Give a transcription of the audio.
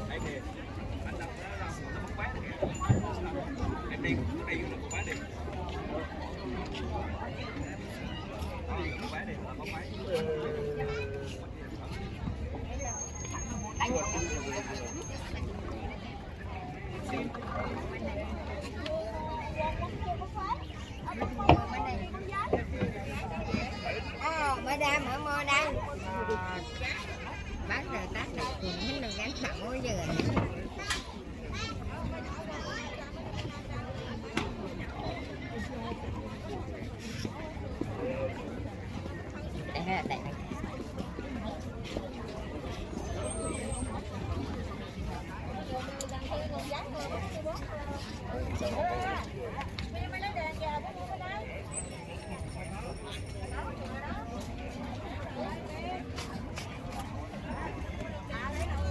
Đây kìa, anh đập nó ra nó mất bán kìa. Em đi là một bán đi. Một bán đi, một bán. Madam ở mô đây bác rồi tắt được cũng đừng gắn bận quá giờ đây đây